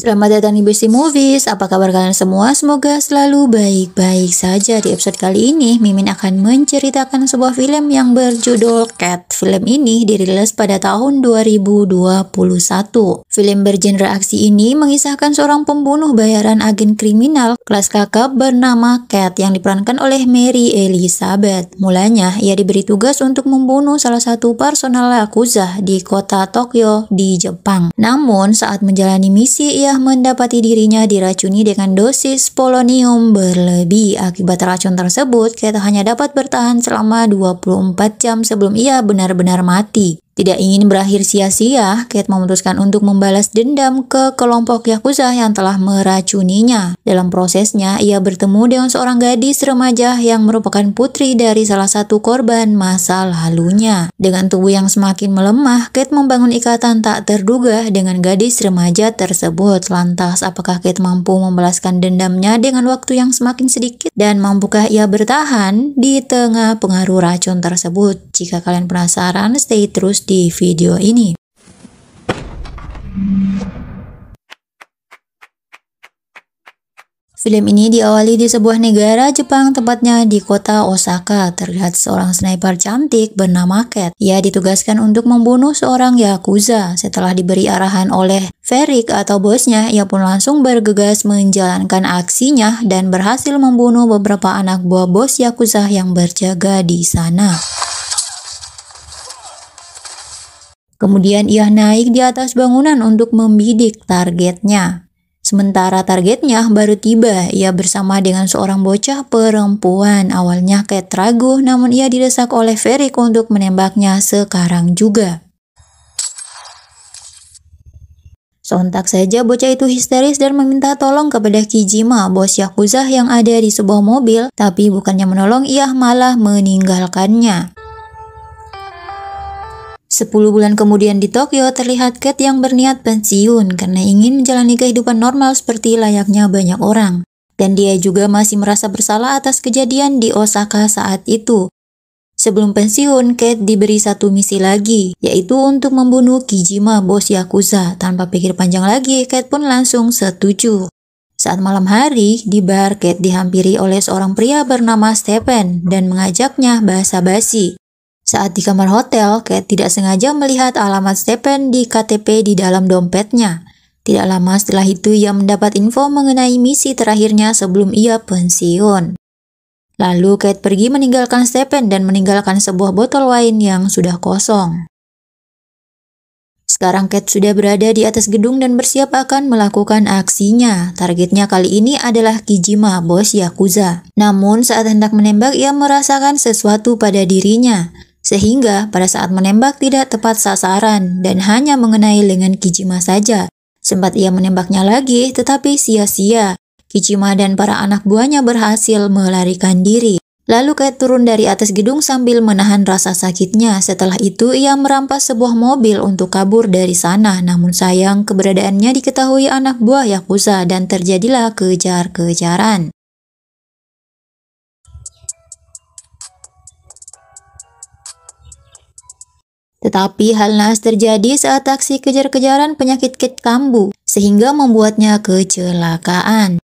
Selamat datang di Besti Movies, apa kabar kalian semua? Semoga selalu baik-baik saja. Di episode kali ini, Mimin akan menceritakan sebuah film yang berjudul Cat. Film ini dirilis pada tahun 2021. Film bergenre aksi ini mengisahkan seorang pembunuh bayaran agen kriminal kelas kakap bernama Cat yang diperankan oleh Mary Elizabeth. Mulanya, ia diberi tugas untuk membunuh salah satu personal Yakuza di kota Tokyo di Jepang. Namun, saat menjalani misi, ia mendapati dirinya diracuni dengan dosis polonium berlebih. Akibat racun tersebut, Cat hanya dapat bertahan selama 24 jam sebelum ia benar-benar mati. Tidak ingin berakhir sia-sia, Cat memutuskan untuk membalas dendam ke kelompok Yakuza yang telah meracuninya. Dalam prosesnya, ia bertemu dengan seorang gadis remaja yang merupakan putri dari salah satu korban masa lalunya. Dengan tubuh yang semakin melemah, Cat membangun ikatan tak terduga dengan gadis remaja tersebut. Lantas, apakah Cat mampu membalaskan dendamnya dengan waktu yang semakin sedikit? Dan mampukah ia bertahan di tengah pengaruh racun tersebut? Jika kalian penasaran, stay terus di video ini. Film ini diawali di sebuah negara Jepang, tepatnya di kota Osaka. Terlihat seorang sniper cantik bernama Cat. Ia ditugaskan untuk membunuh seorang Yakuza. Setelah diberi arahan oleh Ferik atau bosnya, ia pun langsung bergegas menjalankan aksinya dan berhasil membunuh beberapa anak buah bos Yakuza yang berjaga di sana. Kemudian ia naik di atas bangunan untuk membidik targetnya. Sementara targetnya baru tiba, ia bersama dengan seorang bocah perempuan. Awalnya Cat ragu, namun ia didesak oleh Ferik untuk menembaknya sekarang juga. Sontak saja bocah itu histeris dan meminta tolong kepada Kijima, bos Yakuza yang ada di sebuah mobil, tapi bukannya menolong, ia malah meninggalkannya. 10 bulan kemudian di Tokyo, terlihat Cat yang berniat pensiun karena ingin menjalani kehidupan normal seperti layaknya banyak orang. Dan dia juga masih merasa bersalah atas kejadian di Osaka saat itu. Sebelum pensiun, Cat diberi satu misi lagi, yaitu untuk membunuh Kijima, bos Yakuza. Tanpa pikir panjang lagi, Cat pun langsung setuju. Saat malam hari, di bar, Cat dihampiri oleh seorang pria bernama Stephen dan mengajaknya basa-basi. Saat di kamar hotel, Cat tidak sengaja melihat alamat Stephen di KTP di dalam dompetnya. Tidak lama setelah itu, ia mendapat info mengenai misi terakhirnya sebelum ia pensiun. Lalu Cat pergi meninggalkan Stephen dan meninggalkan sebuah botol wine yang sudah kosong. Sekarang Cat sudah berada di atas gedung dan bersiap akan melakukan aksinya. Targetnya kali ini adalah Kijima, bos Yakuza. Namun saat hendak menembak, ia merasakan sesuatu pada dirinya. Sehingga pada saat menembak tidak tepat sasaran dan hanya mengenai lengan Kijima saja. Sempat ia menembaknya lagi tetapi sia-sia. Kijima dan para anak buahnya berhasil melarikan diri. Lalu Cat turun dari atas gedung sambil menahan rasa sakitnya. Setelah itu ia merampas sebuah mobil untuk kabur dari sana. Namun sayang keberadaannya diketahui anak buah Yakuza dan terjadilah kejar-kejaran. Tetapi hal naas terjadi saat aksi kejar-kejaran penyakit Cat kambuh, sehingga membuatnya kecelakaan.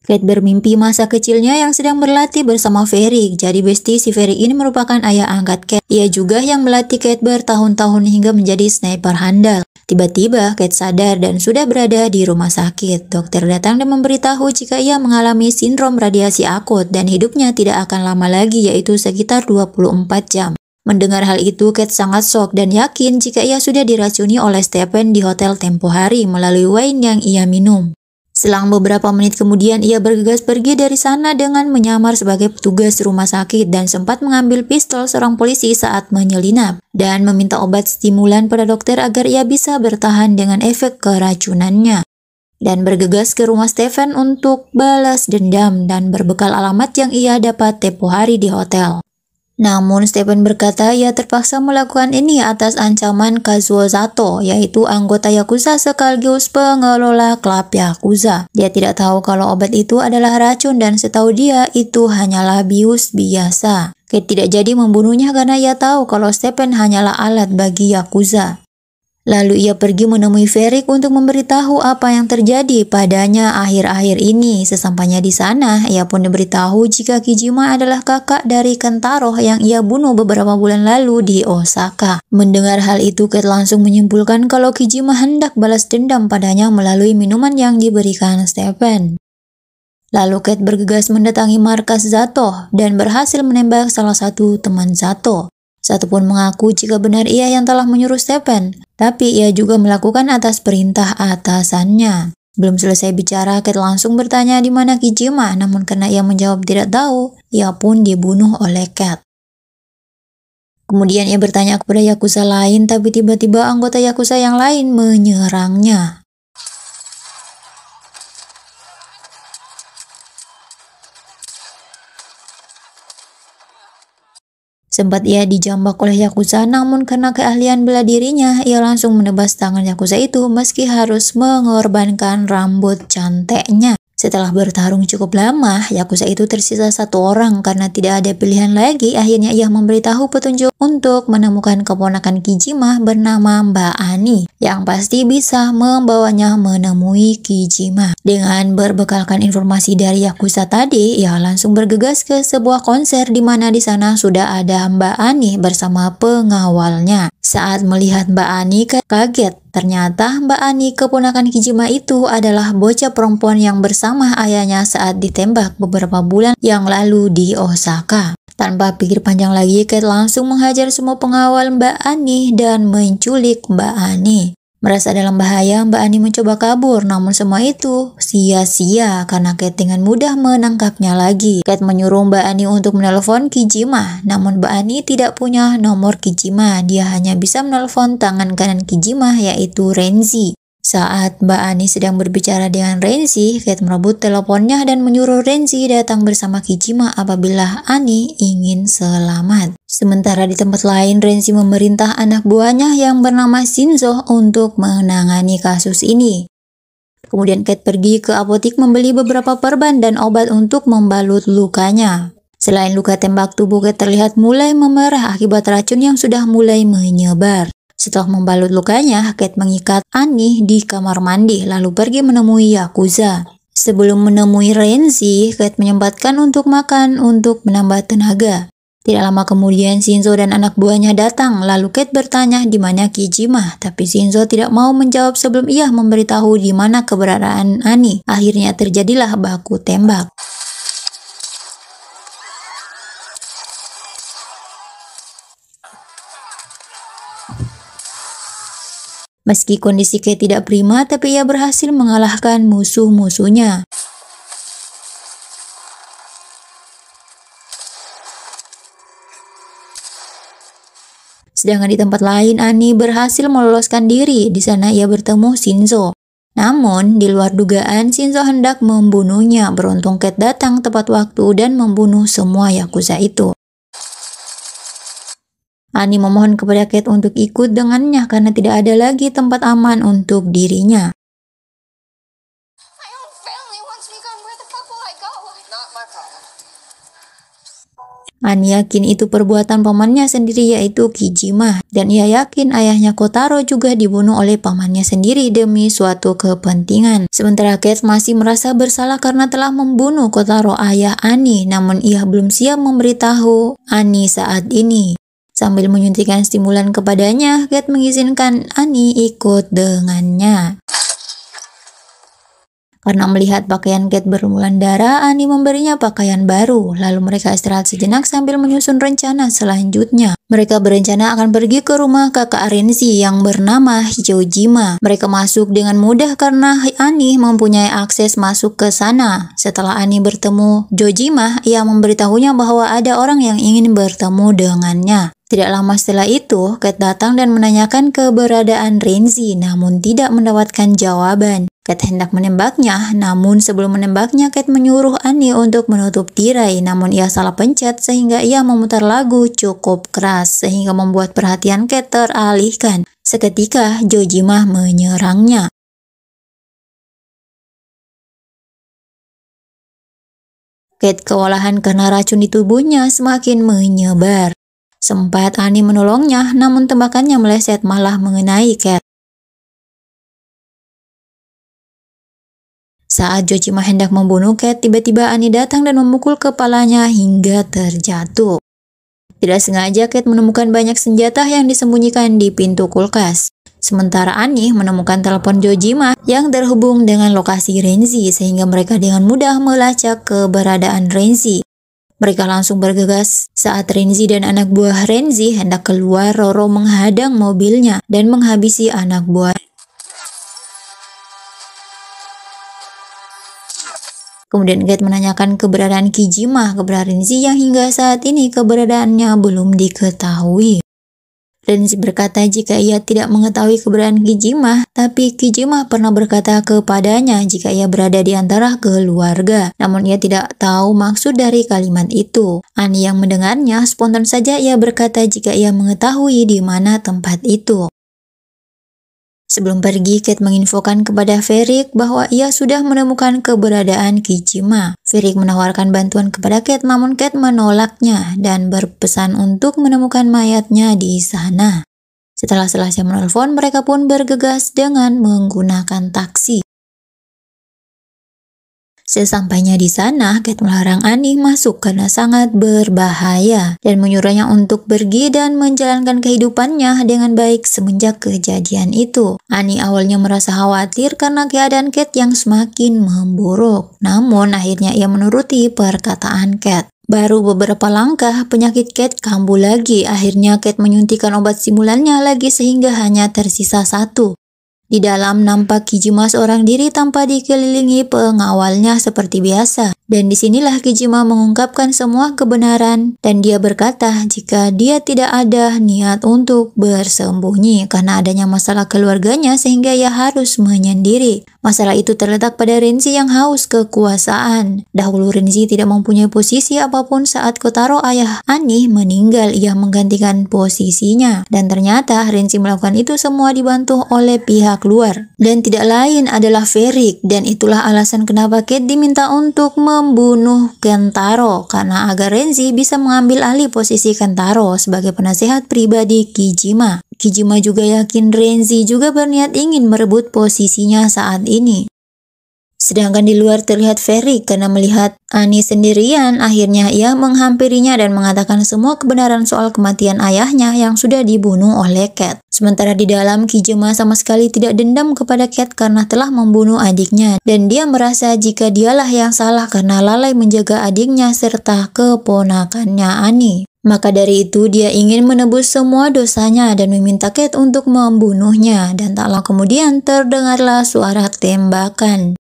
Cat bermimpi masa kecilnya yang sedang berlatih bersama Ferik. Jadi besti si Ferik ini merupakan ayah angkat Cat. Ia juga yang melatih Cat bertahun-tahun hingga menjadi sniper handal. Tiba-tiba Cat sadar dan sudah berada di rumah sakit. Dokter datang dan memberitahu jika ia mengalami sindrom radiasi akut dan hidupnya tidak akan lama lagi, yaitu sekitar 24 jam. Mendengar hal itu, Cat sangat shock dan yakin jika ia sudah diracuni oleh Stephen di hotel tempo hari melalui wine yang ia minum. Selang beberapa menit kemudian, ia bergegas pergi dari sana dengan menyamar sebagai petugas rumah sakit dan sempat mengambil pistol seorang polisi saat menyelinap dan meminta obat stimulan pada dokter agar ia bisa bertahan dengan efek keracunannya. Dan bergegas ke rumah Stephen untuk balas dendam dan berbekal alamat yang ia dapat tempo hari di hotel. Namun Stephen berkata ia terpaksa melakukan ini atas ancaman Kazuo Sato, yaitu anggota Yakuza sekaligus pengelola klub Yakuza. Dia tidak tahu kalau obat itu adalah racun dan setahu dia itu hanyalah bius biasa. Cat tidak jadi membunuhnya karena ia tahu kalau Stephen hanyalah alat bagi Yakuza. Lalu ia pergi menemui Ferik untuk memberitahu apa yang terjadi padanya akhir-akhir ini. Sesampainya di sana, ia pun diberitahu jika Kijima adalah kakak dari Kentaro yang ia bunuh beberapa bulan lalu di Osaka. Mendengar hal itu, Kate langsung menyimpulkan kalau Kijima hendak balas dendam padanya melalui minuman yang diberikan Stephen. Lalu Kate bergegas mendatangi markas Zato dan berhasil menembak salah satu teman Zato. Zato pun mengaku jika benar ia yang telah menyuruh Stephen, tapi ia juga melakukan atas perintah atasannya. Belum selesai bicara, Kate langsung bertanya di mana Kijima, namun karena ia menjawab tidak tahu, ia pun dibunuh oleh Kate. Kemudian ia bertanya kepada Yakuza lain, tapi tiba-tiba anggota Yakuza yang lain menyerangnya. Sempat ia dijambak oleh Yakuza, namun karena keahlian bela dirinya, ia langsung menebas tangan Yakuza itu meski harus mengorbankan rambut cantiknya. Setelah bertarung cukup lama, Yakuza itu tersisa satu orang karena tidak ada pilihan lagi. Akhirnya ia memberitahu petunjuk untuk menemukan keponakan Kijima bernama Mbak Ani, yang pasti bisa membawanya menemui Kijima. Dengan berbekalkan informasi dari Yakuza tadi, ia langsung bergegas ke sebuah konser di mana di sana sudah ada Mbak Ani bersama pengawalnya. Saat melihat Mbak Ani kaget, ternyata Mbak Ani keponakan Kijima itu adalah bocah perempuan yang bersama ayahnya saat ditembak beberapa bulan yang lalu di Osaka. Tanpa pikir panjang lagi, Kate langsung menghajar semua pengawal Mbak Ani dan menculik Mbak Ani. Merasa dalam bahaya, Mbak Ani mencoba kabur, namun semua itu sia-sia karena Kate dengan mudah menangkapnya lagi. Kate menyuruh Mbak Ani untuk menelpon Kijima, namun Mbak Ani tidak punya nomor Kijima. Dia hanya bisa menelpon tangan kanan Kijima, yaitu Renzi. Saat Mbak Ani sedang berbicara dengan Renzi, Kate merebut teleponnya dan menyuruh Renzi datang bersama Kijima apabila Ani ingin selamat. Sementara di tempat lain, Renzi memerintah anak buahnya yang bernama Shinzo untuk menangani kasus ini. Kemudian Kate pergi ke apotik membeli beberapa perban dan obat untuk membalut lukanya. Selain luka tembak, tubuh Kate terlihat mulai memerah akibat racun yang sudah mulai menyebar. Setelah membalut lukanya, Kate mengikat Ani di kamar mandi lalu pergi menemui Yakuza. Sebelum menemui Renzi, Kate menyempatkan untuk makan untuk menambah tenaga. Tidak lama kemudian Shinzo dan anak buahnya datang, lalu Kate bertanya di mana Kijima, tapi Shinzo tidak mau menjawab sebelum ia memberitahu di mana keberadaan Ani. Akhirnya terjadilah baku tembak. Meski kondisi Kate tidak prima, tapi ia berhasil mengalahkan musuh-musuhnya. Sedangkan di tempat lain, Ani berhasil meloloskan diri. Di sana ia bertemu Shinzo. Namun, di luar dugaan, Shinzo hendak membunuhnya. Beruntung Kate datang tepat waktu dan membunuh semua Yakuza itu. Ani memohon kepada Kate untuk ikut dengannya karena tidak ada lagi tempat aman untuk dirinya. Ani yakin itu perbuatan pamannya sendiri yaitu Kijima, dan ia yakin ayahnya Kotaro juga dibunuh oleh pamannya sendiri demi suatu kepentingan. Sementara Kate masih merasa bersalah karena telah membunuh Kotaro, ayah Ani, namun ia belum siap memberitahu Ani saat ini. Sambil menyuntikkan stimulan kepadanya, Kate mengizinkan Ani ikut dengannya. Karena melihat pakaian Kate berlumuran darah, Ani memberinya pakaian baru. Lalu mereka istirahat sejenak sambil menyusun rencana selanjutnya. Mereka berencana akan pergi ke rumah kakak Renzi yang bernama Yojima. Mereka masuk dengan mudah karena Ani mempunyai akses masuk ke sana. Setelah Ani bertemu Yojima, ia memberitahunya bahwa ada orang yang ingin bertemu dengannya. Tidak lama setelah itu, Kate datang dan menanyakan keberadaan Renzi, namun tidak mendapatkan jawaban. Kate hendak menembaknya, namun sebelum menembaknya, Kate menyuruh Ani untuk menutup tirai, namun ia salah pencet sehingga ia memutar lagu cukup keras, sehingga membuat perhatian Kate teralihkan. Seketika, Yojima menyerangnya. Kate kewalahan karena racun di tubuhnya semakin menyebar. Sempat Ani menolongnya, namun tembakannya meleset malah mengenai Kate. Saat Jojima hendak membunuh Cat, tiba-tiba Annie datang dan memukul kepalanya hingga terjatuh. Tidak sengaja Cat menemukan banyak senjata yang disembunyikan di pintu kulkas. Sementara Annie menemukan telepon Jojima yang terhubung dengan lokasi Renzi sehingga mereka dengan mudah melacak keberadaan Renzi. Mereka langsung bergegas saat Renzi dan anak buah Renzi hendak keluar. Roro menghadang mobilnya dan menghabisi anak buah. Kemudian Cat menanyakan keberadaan Kijima kepada Renzi yang hingga saat ini keberadaannya belum diketahui. Renzi berkata jika ia tidak mengetahui keberadaan Kijima, tapi Kijima pernah berkata kepadanya jika ia berada di antara keluarga. Namun ia tidak tahu maksud dari kalimat itu. Annie yang mendengarnya spontan saja ia berkata jika ia mengetahui di mana tempat itu. Sebelum pergi, Cat menginfokan kepada Ferik bahwa ia sudah menemukan keberadaan Kijima. Ferik menawarkan bantuan kepada Cat, namun Cat menolaknya dan berpesan untuk menemukan mayatnya di sana. Setelah selesai menelpon, mereka pun bergegas dengan menggunakan taksi. Sesampainya di sana, Cat melarang Annie masuk karena sangat berbahaya dan menyuruhnya untuk pergi dan menjalankan kehidupannya dengan baik semenjak kejadian itu. Annie awalnya merasa khawatir karena keadaan Cat yang semakin memburuk, namun akhirnya ia menuruti perkataan Cat. Baru beberapa langkah, penyakit Cat kambuh lagi. Akhirnya Cat menyuntikkan obat simulannya lagi sehingga hanya tersisa 1. Di dalam nampak Kijima seorang diri tanpa dikelilingi pengawalnya seperti biasa. Dan disinilah Kijima mengungkapkan semua kebenaran dan dia berkata jika dia tidak ada niat untuk bersembunyi karena adanya masalah keluarganya sehingga ia harus menyendiri. Masalah itu terletak pada Renzi yang haus kekuasaan. Dahulu Renzi tidak mempunyai posisi apapun saat Kotaro ayah Annie meninggal, ia menggantikan posisinya. Dan ternyata Renzi melakukan itu semua dibantu oleh pihak luar. Dan tidak lain adalah Ferik, dan itulah alasan kenapa Cat diminta untuk membunuh Kentaro, karena agar Renzi bisa mengambil alih posisi Kentaro sebagai penasehat pribadi Kijima. Kijima juga yakin Renzi juga berniat ingin merebut posisinya saat ini. Sedangkan di luar terlihat Ferik karena melihat Annie sendirian, akhirnya ia menghampirinya dan mengatakan semua kebenaran soal kematian ayahnya yang sudah dibunuh oleh Cat. Sementara di dalam, Kijima sama sekali tidak dendam kepada Cat karena telah membunuh adiknya dan dia merasa jika dialah yang salah karena lalai menjaga adiknya serta keponakannya Annie. Maka dari itu dia ingin menebus semua dosanya dan meminta Cat untuk membunuhnya dan tak lama kemudian terdengarlah suara tembakan.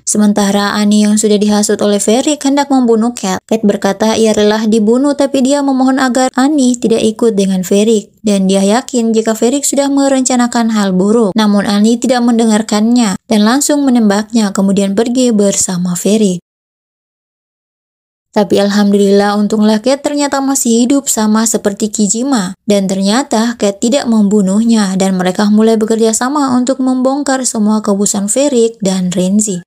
Sementara Annie yang sudah dihasut oleh Ferik hendak membunuh Cat. Cat berkata ia rela dibunuh tapi dia memohon agar Annie tidak ikut dengan Ferik. Dan dia yakin jika Ferik sudah merencanakan hal buruk. Namun Annie tidak mendengarkannya dan langsung menembaknya kemudian pergi bersama Ferik. Tapi alhamdulillah untunglah Cat ternyata masih hidup sama seperti Kijima. Dan ternyata Cat tidak membunuhnya dan mereka mulai bekerja sama untuk membongkar semua kebusukan Ferik dan Renzi.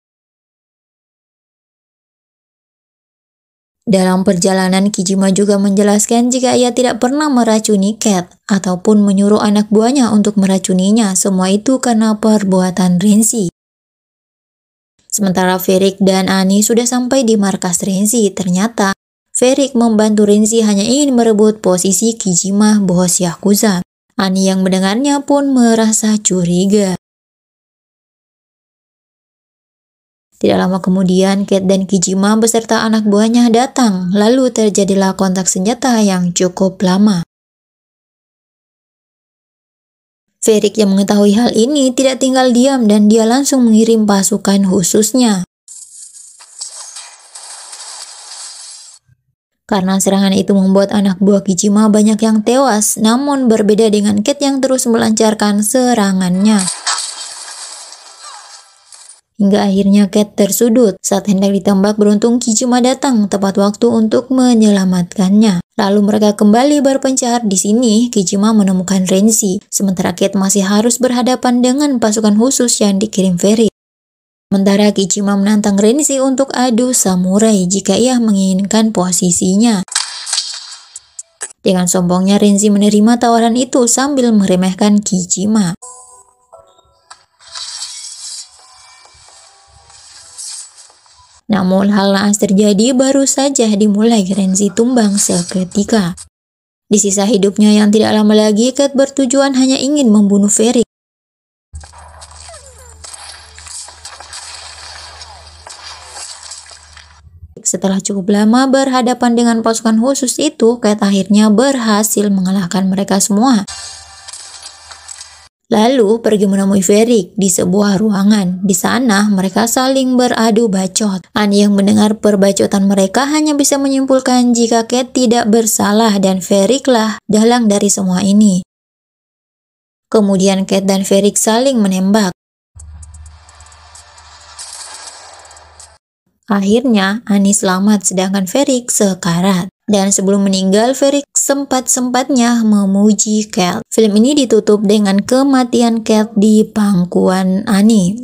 Dalam perjalanan, Kijima juga menjelaskan jika ia tidak pernah meracuni Cat ataupun menyuruh anak buahnya untuk meracuninya. Semua itu karena perbuatan Renzi. Sementara Ferik dan Annie sudah sampai di markas Renzi, ternyata Ferik membantu Renzi hanya ingin merebut posisi Kijima bos Yakuza. Annie yang mendengarnya pun merasa curiga. Tidak lama kemudian, Cat dan Kijima beserta anak buahnya datang, lalu terjadilah kontak senjata yang cukup lama. Ferik yang mengetahui hal ini tidak tinggal diam dan dia langsung mengirim pasukan khususnya. Karena serangan itu membuat anak buah Kijima banyak yang tewas, namun berbeda dengan Cat yang terus melancarkan serangannya. Hingga akhirnya Cat tersudut. Saat hendak ditembak, beruntung Kijima datang tepat waktu untuk menyelamatkannya. Lalu mereka kembali berpencar. Di sini Kijima menemukan Renzi, sementara Cat masih harus berhadapan dengan pasukan khusus yang dikirim Ferik. Sementara Kijima menantang Renzi untuk adu samurai jika ia menginginkan posisinya. Dengan sombongnya Renzi menerima tawaran itu sambil meremehkan Kijima. Namun hal naas terjadi baru saja dimulai Renzi tumbang seketika. Di sisa hidupnya yang tidak lama lagi, Kate bertujuan hanya ingin membunuh Varric. Setelah cukup lama berhadapan dengan pasukan khusus itu, Kate akhirnya berhasil mengalahkan mereka semua. Lalu pergi menemui Varric di sebuah ruangan. Di sana mereka saling beradu bacot. Annie yang mendengar perbacotan mereka hanya bisa menyimpulkan jika Kate tidak bersalah dan Varric lah dalang dari semua ini. Kemudian Kate dan Varric saling menembak. Akhirnya Annie selamat sedangkan Varric sekarat. Dan sebelum meninggal, Varric sempat-sempatnya memuji Kate. Film ini ditutup dengan kematian Kate di pangkuan Annie.